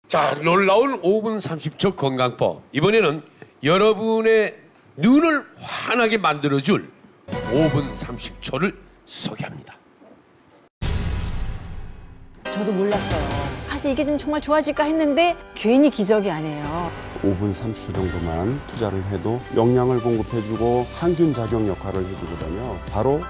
자, 놀라운 5분 30초 건강법. 이번에는 여러분의 눈을 환하게 만들어줄 5분 30초를 소개합니다. 저도 몰랐어요. 사실 이게 좀 정말 좋아질까 했는데 괜히 기적이 아니에요. 5분 30초 정도만 투자를 해도 영양을 공급해주고 항균 작용 역할을 해주거든요. 바로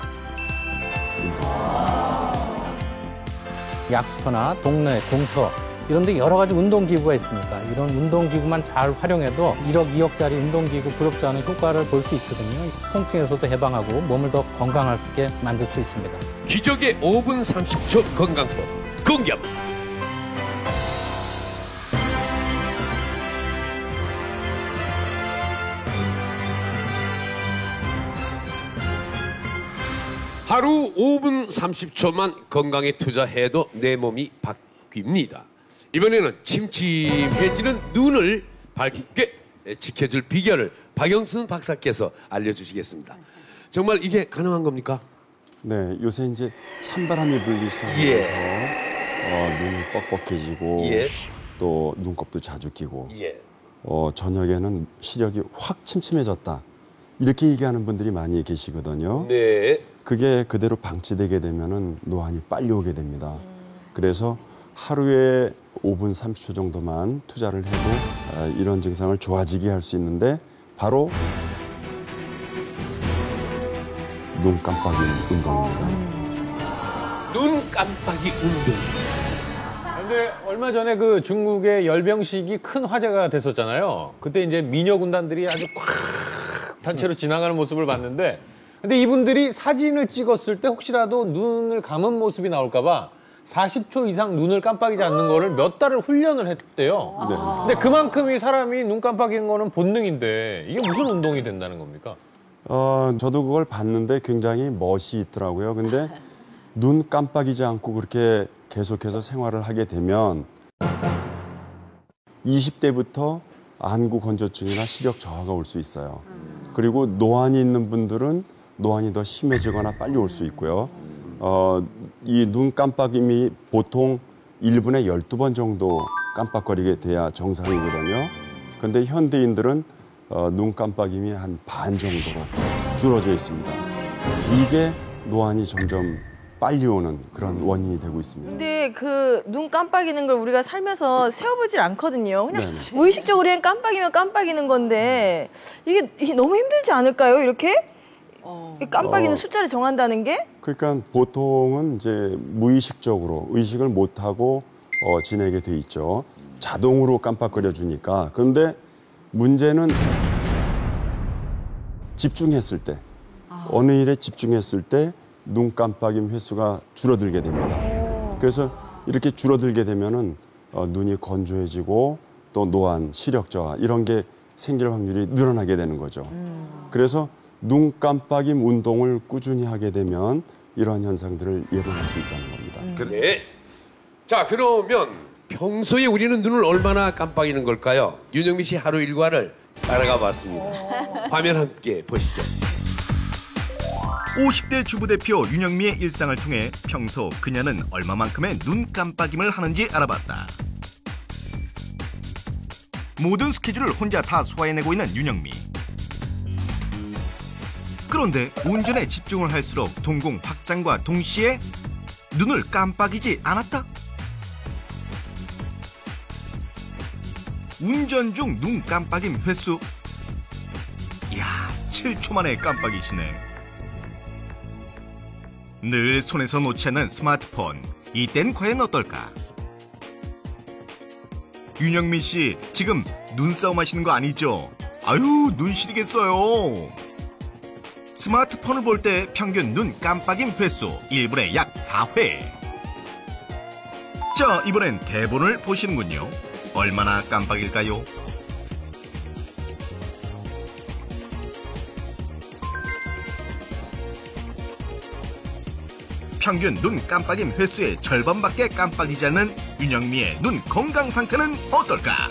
약수터나 동네, 공터 이런 데 여러 가지 운동기구가 있습니다. 이런 운동기구만 잘 활용해도 1억, 2억짜리 운동기구 부럽지 않은 효과를 볼 수 있거든요. 통증에서도 해방하고 몸을 더 건강하게 만들 수 있습니다. 기적의 5분 30초 건강법 공개합. 하루 5분 30초만 건강에 투자해도 내 몸이 바뀝니다. 이번에는 침침해지는 눈을 밝게 지켜줄 비결을 박영순 박사께서 알려주시겠습니다. 정말 이게 가능한 겁니까? 네, 요새 이제 찬바람이 불기 시작하면서 눈이 뻑뻑해지고 또 눈곱도 자주 끼고 저녁에는 시력이 확 침침해졌다. 이렇게 얘기하는 분들이 많이 계시거든요. 네. 그게 그대로 방치되게 되면은 노안이 빨리 오게 됩니다. 그래서 하루에 5분 30초 정도만 투자를 해도 이런 증상을 좋아지게 할 수 있는데 바로 눈 깜빡이 운동입니다. 눈 깜빡이 운동. 근데 얼마 전에 그 중국의 열병식이 큰 화제가 됐었잖아요. 그때 이제 미녀 군단들이 아주 콱 단체로 지나가는 모습을 봤는데, 근데 이분들이 사진을 찍었을 때 혹시라도 눈을 감은 모습이 나올까 봐 40초 이상 눈을 깜빡이지 않는 거를 몇 달을 훈련을 했대요. 네. 근데 그만큼 이 사람이 눈 깜빡이는 거는 본능인데 이게 무슨 운동이 된다는 겁니까? 저도 그걸 봤는데 굉장히 멋이 있더라고요. 근데 눈 깜빡이지 않고 그렇게 계속해서 생활을 하게 되면 20대부터 안구 건조증이나 시력 저하가 올 수 있어요. 그리고 노안이 있는 분들은 노안이 더 심해지거나 빨리 올 수 있고요. 이 눈 깜빡임이 보통 1분에 12번 정도 깜빡거리게 돼야 정상이거든요. 그런데 현대인들은 눈 깜빡임이 한 반 정도로 줄어져 있습니다. 이게 노안이 점점 빨리 오는 그런 원인이 되고 있습니다. 근데 그 눈 깜빡이는 걸 우리가 살면서 세워보질 않거든요. 그냥 네네. 무의식적으로 그냥 깜빡이면 깜빡이는 건데 이게 너무 힘들지 않을까요? 이렇게? 깜빡이는 숫자를 정한다는 게? 그러니까 보통은 이제 무의식적으로 의식을 못하고 지내게 돼 있죠. 자동으로 깜빡거려 주니까. 그런데 문제는 집중했을 때, 어느 일에 집중했을 때 눈 깜빡임 횟수가 줄어들게 됩니다. 그래서 이렇게 줄어들게 되면은 눈이 건조해지고 또 노안, 시력 저하 이런 게 생길 확률이 늘어나게 되는 거죠. 그래서 눈 깜빡임 운동을 꾸준히 하게 되면 이러한 현상들을 예방할 수 있다는 겁니다. 네. 자, 그러면 평소에 우리는 눈을 얼마나 깜빡이는 걸까요? 윤영미 씨 하루 일과를 따라가 봤습니다. 화면 함께 보시죠. 50대 주부 대표 윤영미의 일상을 통해 평소 그녀는 얼마만큼의 눈 깜빡임을 하는지 알아봤다. 모든 스케줄을 혼자 다 소화해내고 있는 윤영미. 그런데 운전에 집중을 할수록 동공 확장과 동시에 눈을 깜빡이지 않았다? 운전 중 눈 깜빡임 횟수. 이야, 7초 만에 깜빡이시네. 늘 손에서 놓지 않는 스마트폰. 이땐 과연 어떨까? 윤영민 씨, 지금 눈싸움 하시는 거 아니죠? 아유, 눈 시리겠어요. 스마트폰을 볼 때 평균 눈 깜빡임 횟수 1분에 약 4회. 자, 이번엔 대본을 보시는군요. 얼마나 깜빡일까요? 평균 눈 깜빡임 횟수의 절반밖에 깜빡이지 않는 윤영미의 눈 건강 상태는 어떨까?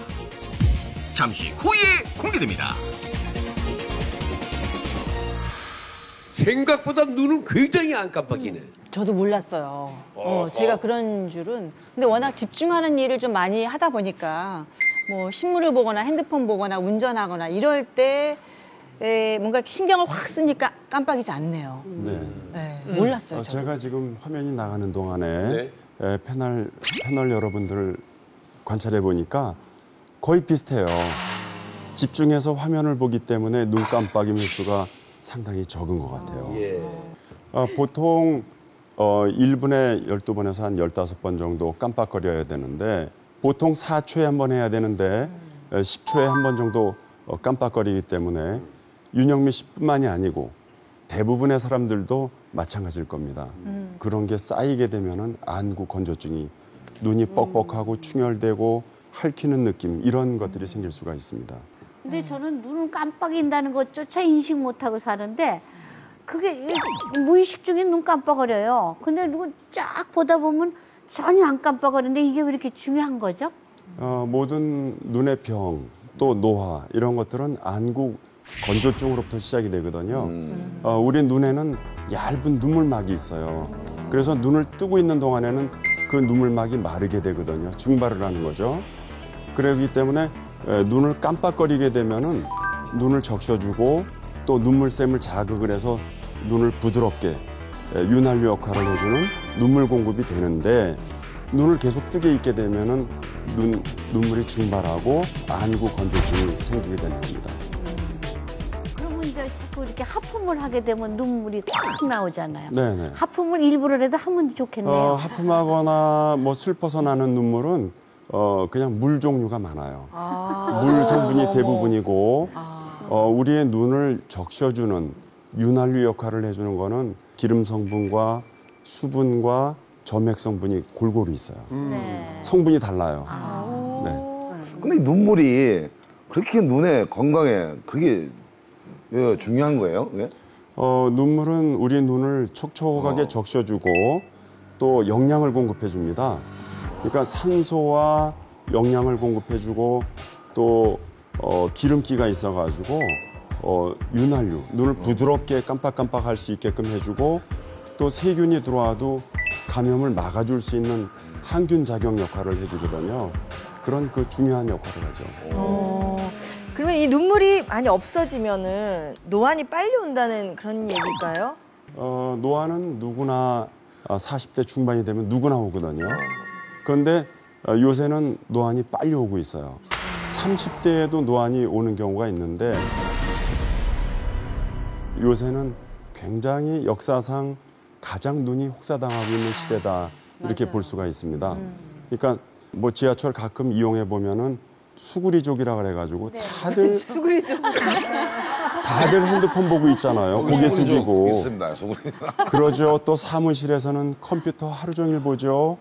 잠시 후에 공개됩니다. 생각보다 눈은 굉장히 안 깜빡이네. 저도 몰랐어요. 제가 그런 줄은. 근데 워낙 집중하는 일을 좀 많이 하다 보니까 뭐 신문을 보거나 핸드폰 보거나 운전하거나 이럴 때 뭔가 신경을 확 쓰니까 깜빡이지 않네요. 네. 몰랐어요. 저도. 제가 지금 화면이 나가는 동안에 패널 여러분들을 관찰해 보니까 거의 비슷해요. 집중해서 화면을 보기 때문에 눈 깜빡임 횟수가 상당히 적은 것 같아요. 보통 1분에 12번에서 한 15번 정도 깜빡거려야 되는데 보통 4초에 한 번 해야 되는데 10초에 한 번 정도 깜빡거리기 때문에 윤영미 씨뿐만이 아니고 대부분의 사람들도 마찬가지일 겁니다. 그런 게 쌓이게 되면은 안구 건조증이 눈이 뻑뻑하고 충혈되고 핥히는 느낌 이런 것들이 생길 수가 있습니다. 근데 저는 눈을 깜빡인다는 것조차 인식 못하고 사는데 그게 무의식 중에 눈 깜빡거려요. 근데 누구 쫙 보다 보면 전혀 안 깜빡거리는데 이게 왜 이렇게 중요한 거죠? 모든 눈의 병, 또 노화 이런 것들은 안구 건조증으로부터 시작이 되거든요. 우리 눈에는 얇은 눈물막이 있어요. 그래서 눈을 뜨고 있는 동안에는 그 눈물막이 마르게 되거든요. 증발을 하는 거죠. 그렇기 때문에 눈을 깜빡거리게 되면은 눈을 적셔주고 또 눈물샘을 자극을 해서 눈을 부드럽게 윤활유 역할을 해주는 눈물 공급이 되는데 눈을 계속 뜨게 있게 되면은 눈물이 증발하고 안구 건조증이 생기게 되는 겁니다. 그러면 이제 자꾸 이렇게 하품을 하게 되면 눈물이 꽉 나오잖아요. 네네. 하품을 일부러라도 하면 좋겠네요. 하품하거나 뭐 슬퍼서 나는 눈물은 그냥 물 종류가 많아요. 물 성분이 대부분이고 우리의 눈을 적셔주는 윤활유 역할을 해주는 거는 기름 성분과 수분과 점액 성분이 골고루 있어요. 성분이 달라요. 네. 근데 눈물이 그렇게 눈에 건강에 그게 중요한 거예요? 예? 눈물은 우리 눈을 촉촉하게 적셔주고 또 영양을 공급해 줍니다. 그러니까 산소와 영양을 공급해주고 또 기름기가 있어가지고 윤활유, 눈을 부드럽게 깜빡깜빡할 수 있게끔 해주고 또 세균이 들어와도 감염을 막아줄 수 있는 항균 작용 역할을 해주거든요. 그런 그 중요한 역할을 하죠. 그러면 이 눈물이 많이 없어지면은 노안이 빨리 온다는 그런 얘기일까요? 노안은 누구나 40대 중반이 되면 누구나 오거든요. 그런데 요새는 노안이 빨리 오고 있어요. 30대에도 노안이 오는 경우가 있는데 요새는 굉장히 역사상 가장 눈이 혹사당하고 있는 시대다 이렇게 볼 수가 있습니다. 그러니까 뭐 지하철 가끔 이용해 보면은 수구리족이라 그래가지고 다들 수그리죠. 다들 핸드폰 보고 있잖아요. 고개 숙이고. 있습니다. 그러죠. 또 사무실에서는 컴퓨터 하루 종일 보죠.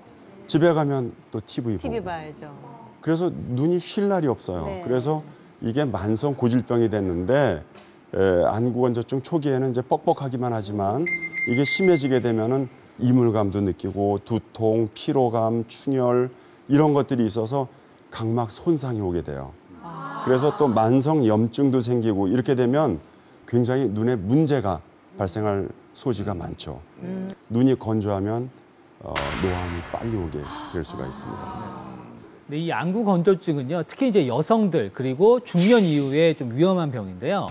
집에 가면 또 TV 보고. TV 봐야죠. 그래서 눈이 쉴 날이 없어요. 그래서 이게 만성 고질병이 됐는데 안구 건조증 초기에는 이제 뻑뻑하기만 하지만 이게 심해지게 되면은 이물감도 느끼고 두통, 피로감, 충혈 이런 것들이 있어서 각막 손상이 오게 돼요. 그래서 또 만성 염증도 생기고 이렇게 되면 굉장히 눈에 문제가 발생할 소지가 많죠. 눈이 건조하면 노안이 빨리 오게 될 수가 있습니다. 네, 이 안구 건조증은요, 특히 이제 여성들 그리고 중년 이후에 좀 위험한 병인데요.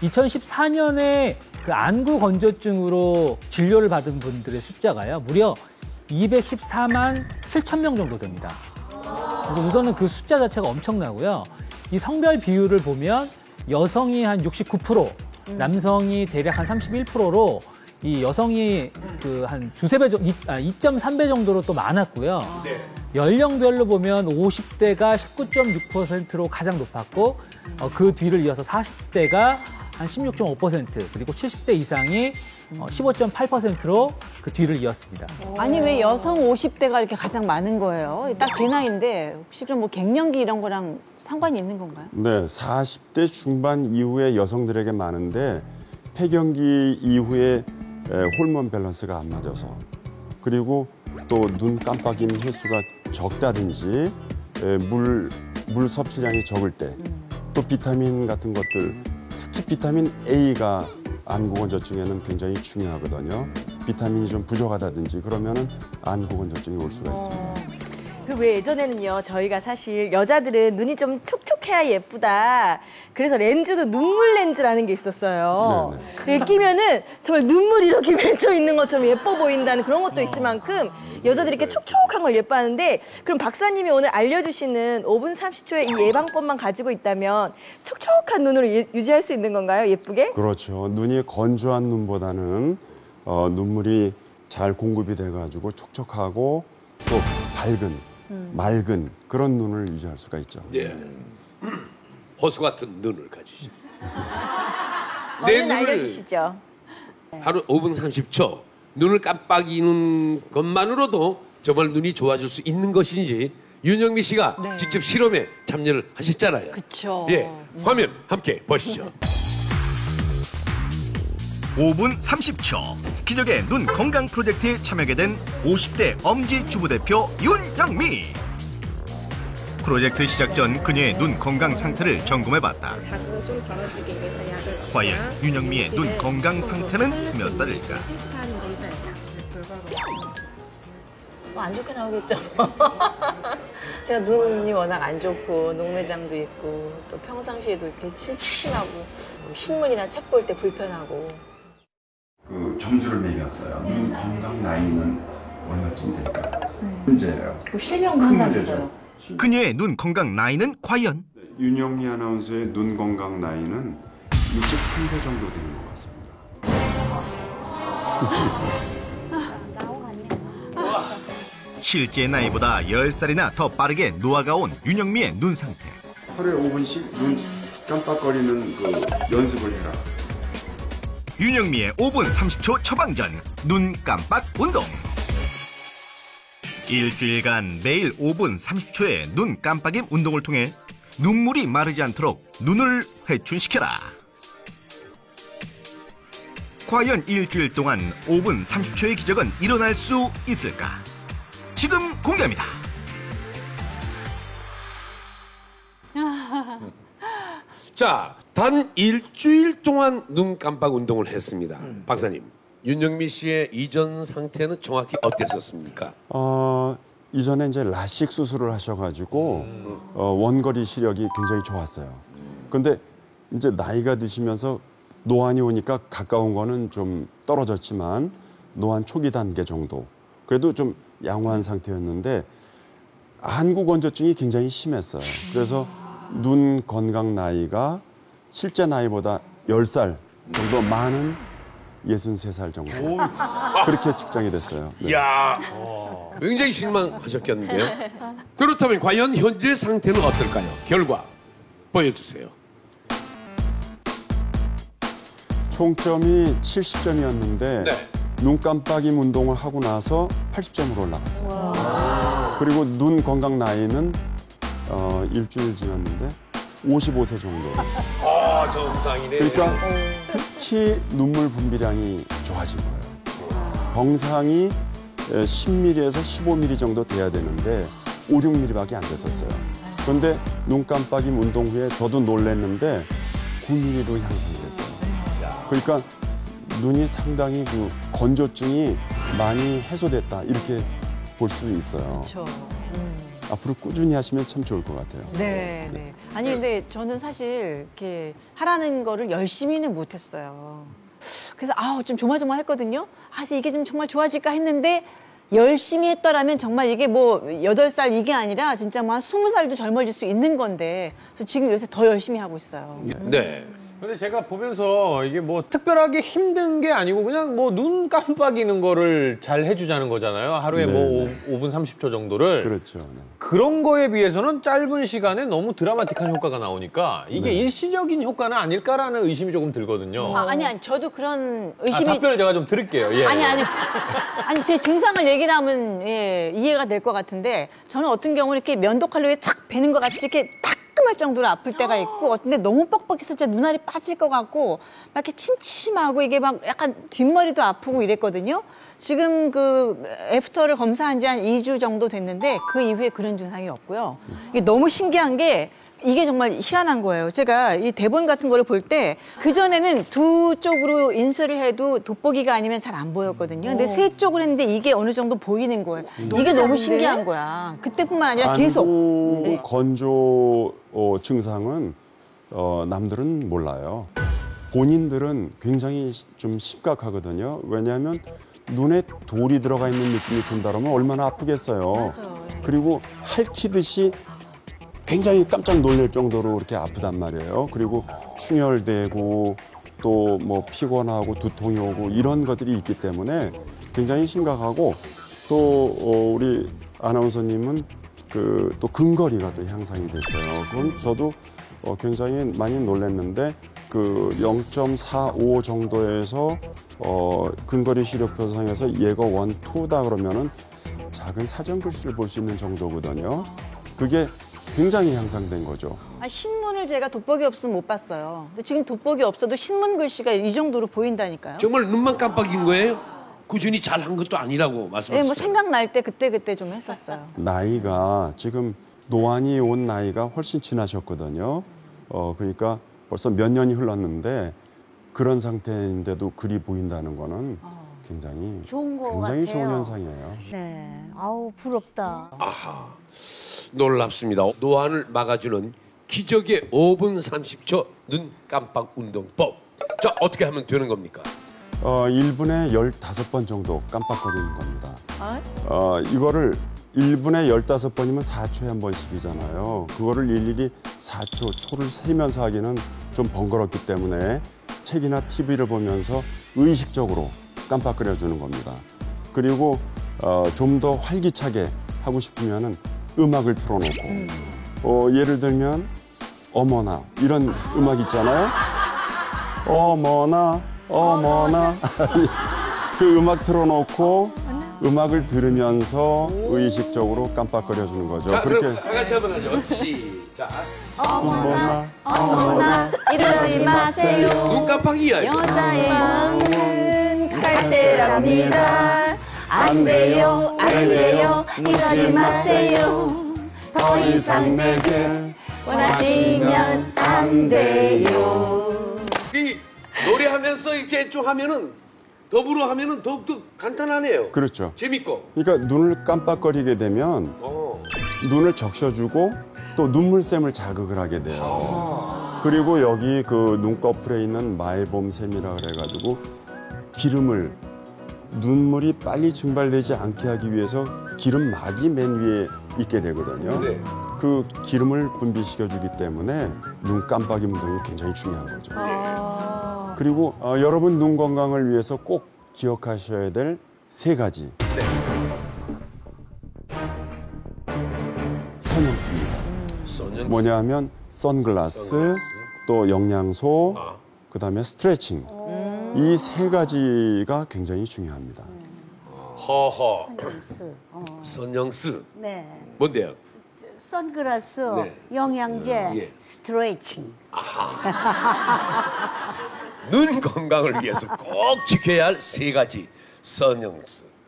2014년에 그 안구 건조증으로 진료를 받은 분들의 숫자가요, 무려 214만 7천 명 정도 됩니다. 그래서 우선은 그 숫자 자체가 엄청나고요. 이 성별 비율을 보면 여성이 한 69%, 남성이 대략 한 31%로 이 여성이 그 한 2.3배 정도로 또 많았고요. 연령별로 보면 50대가 19.6%로 가장 높았고 그 뒤를 이어서 40대가 한 16.5% 그리고 70대 이상이 15.8%로 그 뒤를 이었습니다. 아니 왜 여성 50대가 이렇게 가장 많은 거예요? 딱 제 나이인데 혹시 그럼 뭐 갱년기 이런 거랑 상관이 있는 건가요? 네, 40대 중반 이후에 여성들에게 많은데 폐경기 이후에 호르몬 밸런스가 안 맞아서 그리고 또 눈 깜빡임 횟수가 적다든지 물 섭취량이 적을 때 또 비타민 같은 것들 특히 비타민 A가 안구 건조증에는 굉장히 중요하거든요. 비타민이 좀 부족하다든지 그러면은 안구 건조증이 올 수가 있습니다. 그 왜 예전에는요, 저희가 사실 여자들은 눈이 좀 촉촉해야 예쁘다. 그래서 렌즈도 눈물 렌즈라는 게 있었어요. 이게 끼면은 정말 눈물이 이렇게 맺혀 있는 것처럼 예뻐 보인다는 그런 것도 있을 만큼 여자들이 이렇게 촉촉한 걸 예뻐하는데, 그럼 박사님이 오늘 알려주시는 5분 30초의 이 예방법만 가지고 있다면 촉촉한 눈으로 유지할 수 있는 건가요? 예쁘게? 그렇죠. 눈이 건조한 눈보다는 눈물이 잘 공급이 돼가지고 촉촉하고 또 밝은 맑은 그런 눈을 유지할 수가 있죠. 예. 호수 같은 눈을 가지시. 얼른 알려주시죠. 하루 5분 30초 눈을 깜빡이는 것만으로도 정말 눈이 좋아질 수 있는 것인지 윤영미 씨가 네. 직접 실험에 참여를 하셨잖아요. 그쵸. 예, 화면 함께 보시죠. 5분 30초 기적의 눈 건강 프로젝트에 참여하게 된 50대 엄지 주부 대표 윤영미. 프로젝트 시작 전 그녀의 눈 건강 상태를 점검해봤다. 과연 윤영미의 눈 건강 상태는 몇 살일까? 뭐 안 좋게 나오겠죠. 제가 눈이 워낙 안 좋고 녹내장도 있고 또 평상시에도 이렇게 침침하고 신문이나 책 볼 때 불편하고. 그 점수를 매겼어요. 눈 건강 나이는 얼마쯤 될까? 문제예요. 실명도 한다면서요. 그녀의 눈 건강 나이는 과연? 윤영미 아나운서의 눈 건강 나이는 63세 정도 되는 것 같습니다. 실제 나이보다 10살이나 더 빠르게 노화가 온 윤영미의 눈 상태. 하루에 5분씩 눈 깜빡거리는 그 연습을 해라. 윤영미의 5분 30초 처방전 눈 깜빡 운동. 일주일간 매일 5분 30초의 눈 깜빡임 운동을 통해 눈물이 마르지 않도록 눈을 회춘시켜라. 과연 일주일 동안 5분 30초의 기적은 일어날 수 있을까? 지금 공개합니다. 자, 단 일주일 동안 눈 깜빡 운동을 했습니다. 박사님, 윤영미 씨의 이전 상태는 정확히 어땠었습니까? 이전에 이제 라식 수술을 하셔가지고 원거리 시력이 굉장히 좋았어요. 근데 이제 나이가 드시면서 노안이 오니까 가까운 거는 좀 떨어졌지만 노안 초기 단계 정도. 그래도 좀 양호한 상태였는데 안구 건조증이 굉장히 심했어요. 그래서 눈 건강 나이가 실제 나이보다 10살 정도 많은 63살 정도. 그렇게 측정이 됐어요. 네. 이야, 굉장히 실망하셨겠는데요. 그렇다면 과연 현재 상태는 어떨까요? 결과 보여주세요. 총점이 70점이었는데 네. 눈 깜빡임 운동을 하고 나서 80점으로 올라갔어요. 그리고 눈 건강 나이는 일주일 지났는데 55세 정도. 정상이네. 그러니까 특히 눈물 분비량이 좋아진 거예요. 정상이 10mm에서 15mm 정도 돼야 되는데 5, 6mm밖에 안 됐었어요. 그런데 눈 깜빡임 운동 후에 저도 놀랐는데 9mm로 향상됐어요. 그러니까 눈이 상당히 그 건조증이 많이 해소됐다 이렇게 볼 수 있어요. 그렇죠. 앞으로 꾸준히 하시면 참 좋을 것 같아요. 네, 네. 아니 근데 저는 사실 이렇게 하라는 거를 열심히는 못했어요. 그래서 좀 조마조마했거든요. 이게 좀 정말 좋아질까 했는데 열심히 했더라면 정말 이게 뭐 8살 이게 아니라 진짜 뭐 한 20살도 젊어질 수 있는 건데 그래서 지금 요새 더 열심히 하고 있어요. 네. 근데 제가 보면서 이게 뭐 특별하게 힘든 게 아니고 그냥 뭐 눈 깜빡이는 거를 잘 해주자는 거잖아요. 하루에 네, 뭐 5분 30초 정도를. 그렇죠. 네. 그런 거에 비해서는 짧은 시간에 너무 드라마틱한 효과가 나오니까 이게 일시적인 효과는 아닐까라는 의심이 조금 들거든요. 아니 저도 그런 의심이 답변을 제가 좀 드릴게요. 예. 아니 제 증상을 얘기를 하면 이해가 될 것 같은데 저는 어떤 경우는 이렇게 면도칼로 탁 베는 것 같이 이렇게 따끔할 정도로 아플 때가 있고 어떤데 너무 뻑뻑해서 진짜 눈알이 빠질 것 같고 막 이렇게 침침하고 이게 막 약간 뒷머리도 아프고 이랬거든요. 지금 그 애프터를 검사한 지 한 2주 정도 됐는데 그 이후에 그런 증상이 없고요. 이게 너무 신기한 게 이게 정말 희한한 거예요. 제가 이 대본 같은 거를 볼 때 그전에는 두 쪽으로 인쇄를 해도 돋보기가 아니면 잘 안 보였거든요. 근데 세 쪽을 했는데 이게 어느 정도 보이는 거예요. 이게 너무 신기한 거야. 그때뿐만 아니라 계속. 안구 건조 증상은 남들은 몰라요. 본인들은 굉장히 좀 심각하거든요. 왜냐하면 눈에 돌이 들어가 있는 느낌이 든다 그러면 얼마나 아프겠어요. 맞아요. 그리고 핥히듯이 굉장히 깜짝 놀랄 정도로 그렇게 아프단 말이에요. 그리고 충혈되고 또 뭐 피곤하고 두통이 오고 이런 것들이 있기 때문에 굉장히 심각하고 또 우리 아나운서님은 또 근거리가 또 향상이 됐어요. 그건 저도 굉장히 많이 놀랐는데 0.45 정도에서 근거리 시력표상에서 예거 1, 2다 그러면은 작은 사전 글씨를 볼 수 있는 정도거든요. 그게 굉장히 향상된 거죠. 신문을 제가 돋보기 없으면 못 봤어요. 근데 지금 돋보기 없어도 신문 글씨가 이 정도로 보인다니까요. 정말 눈만 깜빡인 거예요? 꾸준히 잘한 것도 아니라고 말씀하셨어요. 네, 뭐 생각날 때 그때 좀 했었어요. 나이가 지금 노안이 온 나이가 훨씬 지나셨거든요. 그러니까 벌써 몇 년이 흘렀는데 그런 상태인데도 글이 보인다는 거는 굉장히 좋은 거 굉장히 좋은 같아요. 현상이에요. 네. 아우 부럽다. 아하, 놀랍습니다. 노안을 막아주는 기적의 5분 30초 눈 깜빡 운동법. 자, 어떻게 하면 되는 겁니까? 1분에 15번 정도 깜빡거리는 겁니다. 이거를 1분에 15번이면 4초에 한 번씩이잖아요. 그거를 일일이 4초, 초를 세면서 하기는 좀 번거롭기 때문에 책이나 TV를 보면서 의식적으로 깜빡거려주는 겁니다. 그리고 좀 더 활기차게 하고 싶으면은 음악을 틀어놓고 예를 들면 어머나 이런 음악 있잖아요. 어머나 어머나 그 음악 틀어놓고 음악을 들으면서 의식적으로 깜빡거려주는 거죠. 자, 그렇게 그럼 다 같이 한번 하죠. 시작. 어머나 어머나 이러지 마세요. 눈 깜빡이야. 이거. 여자의 마음은 갈대랍니다. 안 돼요, 안 돼요, 이러지 마세요. 더 이상 내게 원하시면 안 돼요. 이 노래하면서 이렇게 좀 하면은 더불어 하면은 더욱더 간단하네요. 그렇죠. 재밌고. 그러니까 눈을 깜빡거리게 되면 눈을 적셔주고 또 눈물샘을 자극을 하게 돼요. 그리고 여기 그 눈꺼풀에 있는 말봄샘이라 그래가지고 기름을 눈물이 빨리 증발되지 않게 하기 위해서 기름막이 맨 위에 있게 되거든요. 네. 그 기름을 분비시켜주기 때문에 눈 깜빡이 운동이 굉장히 중요한 거죠. 그리고 여러분 눈 건강을 위해서 꼭 기억하셔야 될 3가지. 네. 선영수입니다. 뭐냐 하면 선글라스, 또 영양소, 그다음에 스트레칭. 이 3가지가 굉장히 중요합니다. 허허. 선영수. 선영스. 네. 뭔데요? 선글라스, 네. 영양제, 예. 스트레칭. 눈 건강을 위해서 꼭 지켜야 할 3가지 선영스.